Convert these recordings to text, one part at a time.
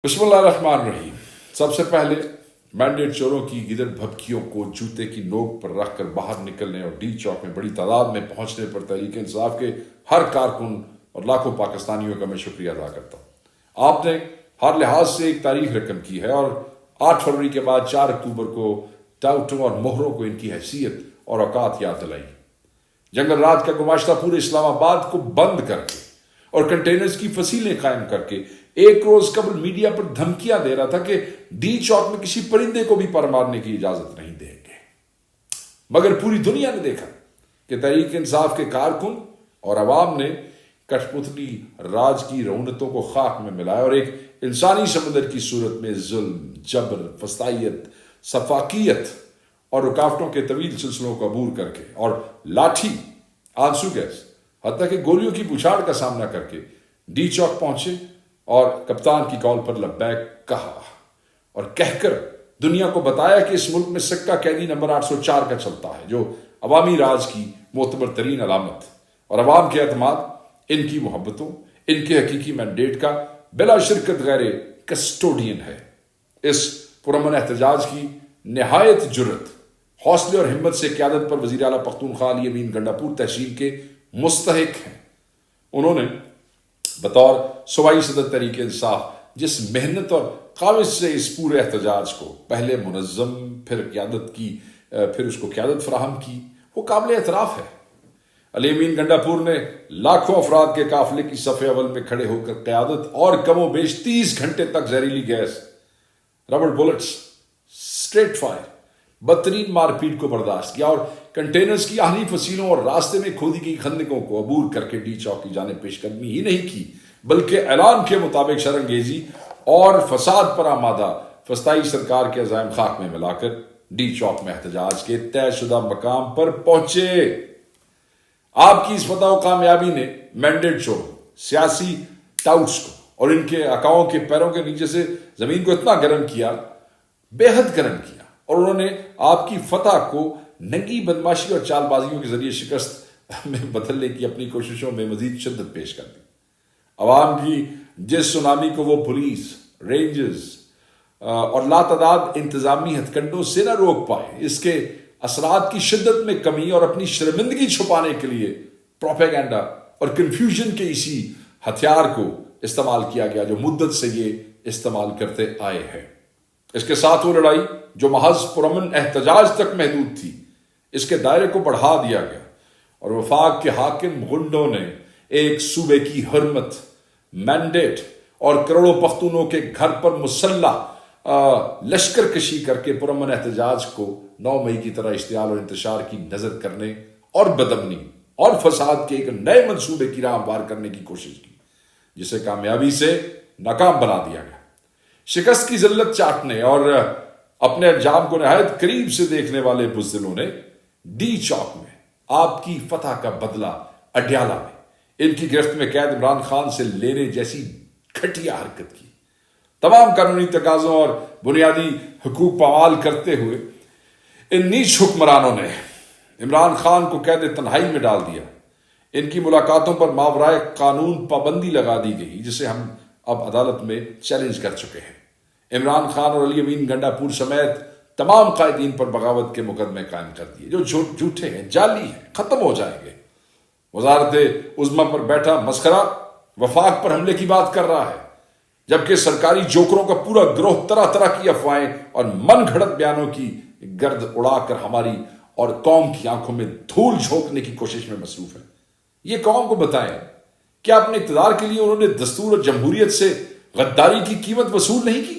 بسم اللہ الرحمن الرحیم۔ سب سے پہلے مینڈیٹ چوروں کی گدڑ بھبکیوں کو جوتے کی نوک پر رکھ کر باہر نکلنے اور ڈی چوک میں بڑی تعداد میں پہنچنے پر تحریک انصاف کے ہر کارکن اور لاکھوں پاکستانیوں کا میں شکریہ ادا کرتا ہوں۔ آپ نے ہر لحاظ سے ایک تاریخ رقم کی ہے اور 8 فروری کے بعد 4 اکتوبر کو ٹاؤٹوں اور مہروں کو ان کی حیثیت اور اوقات یاد دلائی۔ جنگل رات کا گماشتہ پورے اسلام آباد کو بند کر کے اور کنٹینرز کی فصیلیں قائم کر کے ایک روز قبل میڈیا پر دھمکیاں دے رہا تھا کہ ڈی چوک میں کسی پرندے کو بھی پر مارنے کی اجازت نہیں دیں گے، مگر پوری دنیا نے دیکھا کہ تحریک انصاف کے کارکن اور عوام نے کٹھ پتلی راج کی رونتوں کو خاک میں ملایا اور ایک انسانی سمندر کی صورت میں ظلم، جبر، فسطائیت، سفاکیت اور رکاوٹوں کے طویل سلسلوں کو عبور کر کے اور لاٹھی، آنسو گیس، حتیٰ کہ گولیوں کی بچھاڑ کا سامنا کر کے ڈی چوک پہنچے اور کپتان کی کال پر لبیک کہا اور کہہ کر دنیا کو بتایا کہ اس ملک میں سکہ قیدی نمبر 804 کا چلتا ہے، جو عوامی راج کی معتبر ترین علامت اور عوام کے اعتماد، ان کی محبتوں، ان کے حقیقی مینڈیٹ کا بلا شرکت غیر کسٹوڈین ہے۔ اس پرامن احتجاج کی نہایت جرت، حوصلے اور ہمت سے قیادت پر وزیر اعلیٰ پختونخوا علی امین گنڈاپور تحصیل کے مستحق ہیں۔ انہوں نے بطور صوبائی صدر تحریک انصاف جس محنت اور قاوش سے اس پورے احتجاج کو پہلے منظم پھر قیادت کی پھر اس کو قیادت فراہم کی، وہ قابل اعتراف ہے۔ علی امین گنڈاپور نے لاکھوں افراد کے قافلے کی صف اول میں کھڑے ہو کر قیادت اور کم و بیش 30 گھنٹے تک زہریلی گیس، ربڑ بلٹس، اسٹریٹ فائر، بدترین مار پیٹ کو برداشت کیا اور کنٹینرز کی آہنی فصیلوں اور راستے میں کھودی گئی خندقوں کو عبور کر کے ڈی چوک کی جانب پیش قدمی ہی نہیں کی، بلکہ اعلان کے مطابق شرنگیزی اور فساد پر آمادہ فسطائی سرکار کے عزائم خاک میں ملا کر ڈی چوک میں احتجاج کے طے شدہ مقام پر پہنچے۔ آپ کی اس فتح و کامیابی نے مینڈیٹ چوروں، سیاسی ٹاؤٹس کو اور ان کے اکاؤں کے پیروں کے نیچے سے زمین کو اتنا گرم کیا، بے حد گرم کیا، اور انہوں نے آپ کی فتح کو ننگی بدماشی اور چال بازیوں کے ذریعے شکست میں بدلنے کی اپنی کوششوں میں مزید شدت پیش کر دی۔ عوام کی جس سونامی کو وہ پولیس، رینجرز اور لاتعداد انتظامی ہتھ کنڈوں سے نہ روک پائے، اس کے اثرات کی شدت میں کمی اور اپنی شرمندگی چھپانے کے لیے پروپیگنڈا اور کنفیوژن کے اسی ہتھیار کو استعمال کیا گیا جو مدت سے یہ استعمال کرتے آئے ہیں۔ اس کے ساتھ وہ لڑائی جو محض پرامن احتجاج تک محدود تھی، اس کے دائرے کو بڑھا دیا گیا اور وفاق کے حاکم غنڈوں نے ایک صوبے کی حرمت، مینڈیٹ اور کروڑوں پختونوں کے گھر پر مسلح لشکر کشی کر کے پرامن احتجاج کو 9 مئی کی طرح اشتعال اور انتشار کی نظر کرنے اور بدامنی اور فساد کے ایک نئے منصوبے کی راہ ہموار کرنے کی کوشش کی، جسے کامیابی سے ناکام بنا دیا گیا۔ شکست کی ذلت چاٹنے اور اپنے انجام کو نہایت قریب سے دیکھنے والے بزدلوں نے ڈی چوک میں آپ کی فتح کا بدلہ اڈیالہ میں ان کی گرفت میں قید عمران خان سے لینے جیسی گھٹیا حرکت کی۔ تمام قانونی تقاضوں اور بنیادی حقوق پامال کرتے ہوئے ان نیچ حکمرانوں نے عمران خان کو قید تنہائی میں ڈال دیا۔ ان کی ملاقاتوں پر ماورائے قانون پابندی لگا دی گئی، جسے ہم اب عدالت میں چیلنج کر چکے ہیں۔ عمران خان اور علی امین گنڈاپور سمیت تمام قائدین پر بغاوت کے مقدمے قائم کر دیے، جو جھوٹے ہیں، جعلی ہیں، ختم ہو جائیں گے۔ وزارت عظمیٰ پر بیٹھا مسخرہ وفاق پر حملے کی بات کر رہا ہے، جبکہ سرکاری جوکروں کا پورا گروہ طرح طرح کی افواہیں اور من گھڑت بیانوں کی گرد اڑا کر ہماری اور قوم کی آنکھوں میں دھول جھونکنے کی کوشش میں مصروف ہے۔ یہ قوم کو بتائیں، کیا اپنے اقتدار کے لیے انہوں نے دستور اور جمہوریت سے غداری کی قیمت وصول نہیں کی؟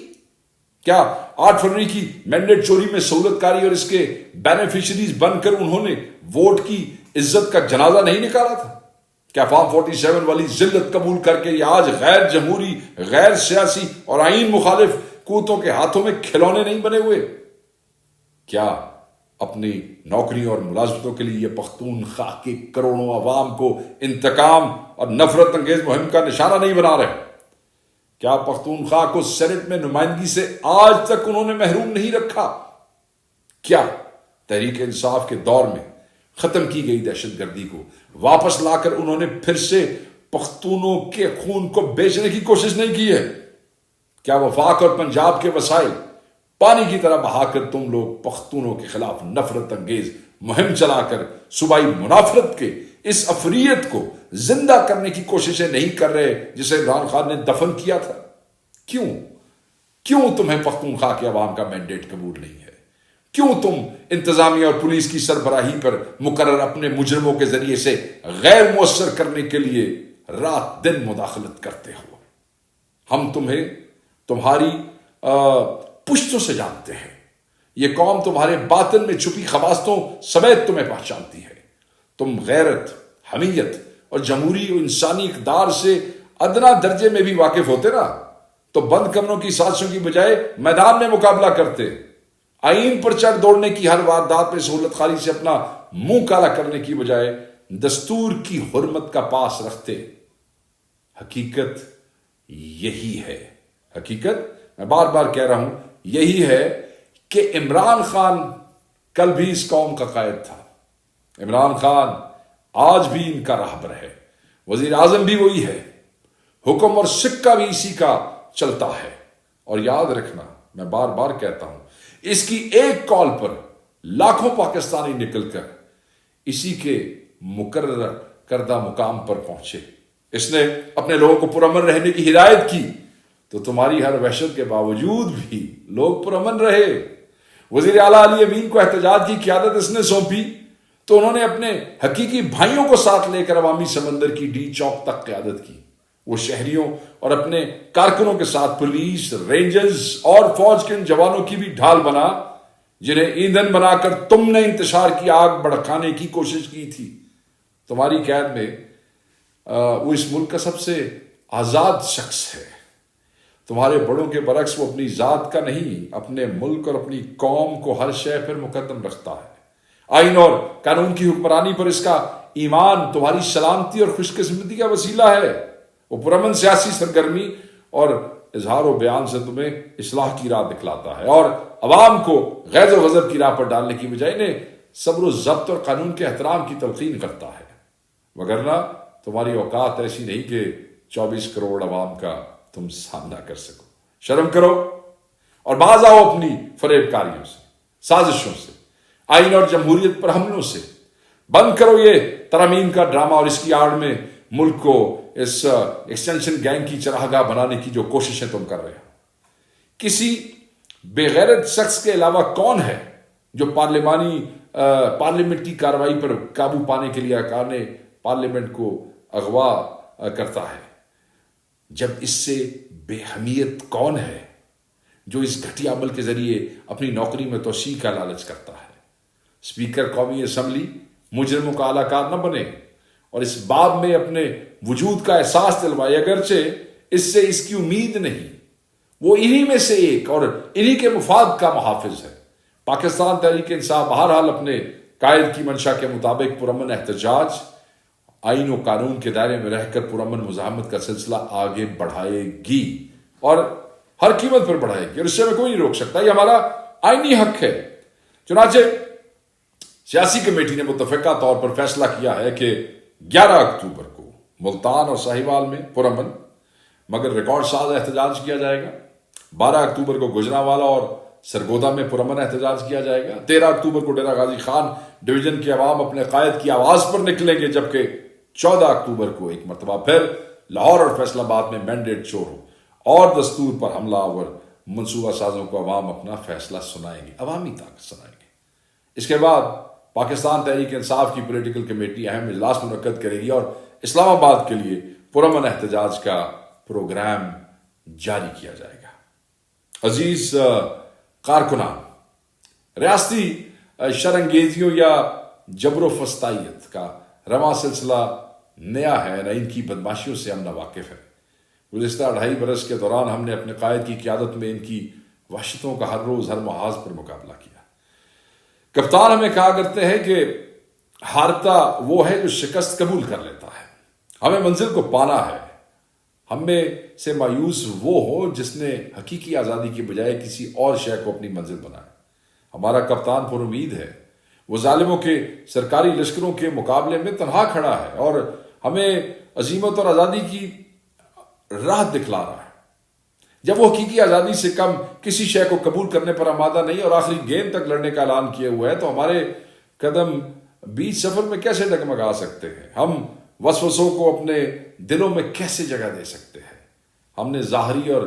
کیا 8 فروری کی مینڈیٹ چوری میں سہولت کاری اور اس کے بینیفیشریز بن کر انہوں نے ووٹ کی عزت کا جنازہ نہیں نکالا تھا؟ کیا فارم 47 والی ذلت قبول کر کے یہ آج غیر جمہوری، غیر سیاسی اور آئین مخالف قوتوں کے ہاتھوں میں کھلونے نہیں بنے ہوئے؟ کیا اپنی نوکریوں اور ملازمتوں کے لیے یہ پختونخوا کے کروڑوں عوام کو انتقام اور نفرت انگیز مہم کا نشانہ نہیں بنا رہے؟ کیا پختونخوا کو سینٹ میں نمائندگی سے آج تک انہوں نے محروم نہیں رکھا؟ کیا تحریک انصاف کے دور میں ختم کی گئی دہشت گردی کو واپس لا کر انہوں نے پھر سے پختونوں کے خون کو بیچنے کی کوشش نہیں کی ہے؟ کیا وفاق اور پنجاب کے وسائل پانی کی طرح بہا کر تم لوگ پختونوں کے خلاف نفرت انگیز مہم چلا کر صوبائی منافرت کے اس افریت کو زندہ کرنے کی کوششیں نہیں کر رہے جسے عمران خان نے دفن کیا تھا؟ کیوں تمہیں پختونخوا کے عوام کا مینڈیٹ قبول نہیں ہے؟ کیوں تم انتظامیہ اور پولیس کی سربراہی پر مقرر اپنے مجرموں کے ذریعے سے غیر مؤثر کرنے کے لیے رات دن مداخلت کرتے ہو؟ ہم تمہیں تمہاری پشتوں سے جانتے ہیں. یہ قوم تمہارے باطن میں چھپی خباستوں سمیت تمہیں پہچانتی ہے. تم غیرت، حمیت اور جمہوری و انسانی اقدار سے ادنا درجے میں بھی واقف ہوتے نا تو بند کمروں کی سازشوں کی بجائے میدان میں مقابلہ کرتے. آئین پر چڑھ دوڑنے کی ہر واردات میں سہولت خالی سے اپنا منہ کالا کرنے کی بجائے دستور کی حرمت کا پاس رکھتے. حقیقت یہی ہے. حقیقت میں بار بار کہہ رہا ہوں یہی ہے کہ عمران خان کل بھی اس قوم کا قائد تھا. عمران خان آج بھی ان کا راہبر ہے. وزیر اعظم بھی وہی ہے. حکم اور سکہ بھی اسی کا چلتا ہے. اور یاد رکھنا، میں بار بار کہتا ہوں، اس کی ایک کال پر لاکھوں پاکستانی نکل کر اسی کے مقرر کردہ مقام پر پہنچے. اس نے اپنے لوگوں کو پرامن رہنے کی ہدایت کی تو تمہاری ہر وحشت کے باوجود بھی لوگ پرامن رہے. وزیر اعلیٰ علی امین کو احتجاج کی قیادت اس نے سونپی تو انہوں نے اپنے حقیقی بھائیوں کو ساتھ لے کر عوامی سمندر کی ڈی چوک تک قیادت کی. وہ شہریوں اور اپنے کارکنوں کے ساتھ پولیس، رینجرز اور فوج کے ان جوانوں کی بھی ڈھال بنا جنہیں ایندھن بنا کر تم نے انتشار کی آگ بھڑکانے کی کوشش کی تھی. تمہاری قید میں وہ اس ملک کا سب سے آزاد شخص ہے. تمہارے بڑوں کے برعکس وہ اپنی ذات کا نہیں، اپنے ملک اور اپنی قوم کو ہر شے پر مقدم رکھتا ہے. آئین اور قانون کی حکمرانی پر اس کا ایمان تمہاری سلامتی اور خوش قسمتی کا وسیلہ ہے. وہ پرامن سیاسی سرگرمی اور اظہار و بیان سے تمہیں اصلاح کی راہ دکھلاتا ہے اور عوام کو غیظ و غضب کی راہ پر ڈالنے کی بجائے انہیں صبر و ضبط اور قانون کے احترام کی تلقین کرتا ہے. وگرنہ تمہاری اوقات ایسی نہیں کہ 24 کروڑ عوام کا تم سامنا کر سکو. شرم کرو اور باز آؤ اپنی فریب کاریوں سے، سازشوں سے، آئین اور جمہوریت پر حملوں سے. بند کرو یہ ترامیم کا ڈرامہ اور اس کی آڑ میں ملک کو اس ایکسٹینشن گینگ کی چراگاہ بنانے کی جو کوششیں تم کر رہے ہو. کسی بے غیرت شخص کے علاوہ کون ہے جو پارلیمنٹ کی کارروائی پر قابو پانے کے لیے ارکان پارلیمنٹ کو اغوا کرتا ہے؟ جب اس سے بے حمیت کون ہے جو اس گھٹیا عمل کے ذریعے اپنی نوکری میں توسیع کا لالچ کرتا ہے؟ اسپیکر قومی اسمبلی مجرموں کا اعلی کار نہ بنے اور اس باب میں اپنے وجود کا احساس دلوائے، اگرچہ اس سے اس کی امید نہیں. وہ انہی میں سے ایک اور انہی کے مفاد کا محافظ ہے. پاکستان تحریک انصاف بہرحال اپنے قائد کی منشا کے مطابق پرامن احتجاج، آئین و قانون کے دائرے میں رہ کر پرامن مزاحمت کا سلسلہ آگے بڑھائے گی اور ہر قیمت پر بڑھائے گی اور اس سے ہمیں کوئی نہیں روک سکتا. یہ ہمارا آئینی حق ہے. چنانچہ سیاسی کمیٹی نے متفقہ طور پر فیصلہ کیا ہے کہ 11 اکتوبر کو ملتان اور ساہیوال میں پرامن مگر ریکارڈ ساز احتجاج کیا جائے گا. 12 اکتوبر کو گجرانوالا اور سرگودا میں پرامن احتجاج کیا جائے گا. 13 اکتوبر کو ڈیرہ غازی خان ڈویژن کے عوام اپنے قائد کی آواز پر نکلیں گے، جبکہ 14 اکتوبر کو ایک مرتبہ پھر لاہور اور فیصل آباد میں مینڈیٹ چور ہو اور دستور پر حملہ آور منصوبہ سازوں کو عوام اپنا فیصلہ سنائیں گے، عوامی طاقت سنائیں گے. اس کے بعد پاکستان تحریک انصاف کی پولیٹیکل کمیٹی اہم اجلاس منعقد کرے گی اور اسلام آباد کے لیے پرامن احتجاج کا پروگرام جاری کیا جائے گا. عزیز کارکنان، ریاستی شرانگیزیوں یا جبر و فسطائیت کا رواں سلسلہ نیا ہے، نہ ان کی بدماشیوں سے ہم ناواقف ہیں. گزشتہ 2.5 برس کے دوران ہم نے اپنے قائد کی قیادت میں ان کی وحشتوں کا ہر روز ہر محاذ پر مقابلہ کیا. کپتان ہمیں کہا کرتے ہیں کہ ہارتا وہ ہے جو شکست قبول کر لیتا ہے. ہمیں منزل کو پانا ہے. ہم میں سے مایوس وہ ہو جس نے حقیقی آزادی کی بجائے کسی اور شے کو اپنی منزل بنایا. ہمارا کپتان پر امید ہے. وہ ظالموں کے سرکاری لشکروں کے مقابلے میں تنہا کھڑا ہے اور ہمیں عزیمت اور آزادی کی راہ دکھلا رہا ہے. جب وہ حقیقی آزادی سے کم کسی شے کو قبول کرنے پر آمادہ نہیں اور آخری گیند تک لڑنے کا اعلان کیے ہوئے ہے تو ہمارے قدم بیچ سفر میں کیسے ڈگمگا سکتے ہیں؟ ہم وسوسوں کو اپنے دلوں میں کیسے جگہ دے سکتے ہیں؟ ہم نے ظاہری اور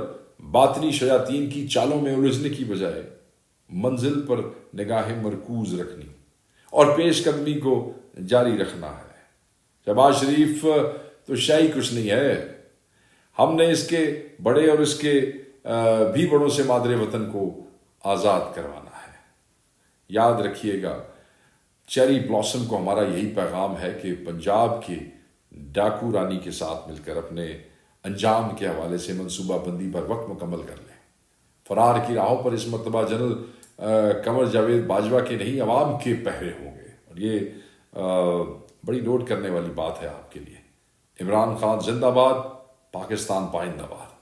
باطنی شیاطین کی چالوں میں الجھنے کی بجائے منزل پر نگاہیں مرکوز رکھنی اور پیش قدمی کو جاری رکھنا ہے۔ شہباز شریف تو شاہی کچھ نہیں ہے، ہم نے اس کے بڑے اور اس کے بھی بڑوں سے مادر وطن کو آزاد کروانا ہے۔ یاد رکھیے گا، چیری بلاسم کو ہمارا یہی پیغام ہے کہ پنجاب کے ڈاکو رانی کے ساتھ مل کر اپنے انجام کے حوالے سے منصوبہ بندی پر وقت مکمل کر لیں۔ فرار کی راہوں پر اس مرتبہ جنرل قمر جاوید باجوہ کے نہیں، عوام کے پہرے ہوں گے، اور یہ بڑی نوٹ کرنے والی بات ہے آپ کے لیے۔ عمران خان زندہ باد، پاکستان پائندہ باد۔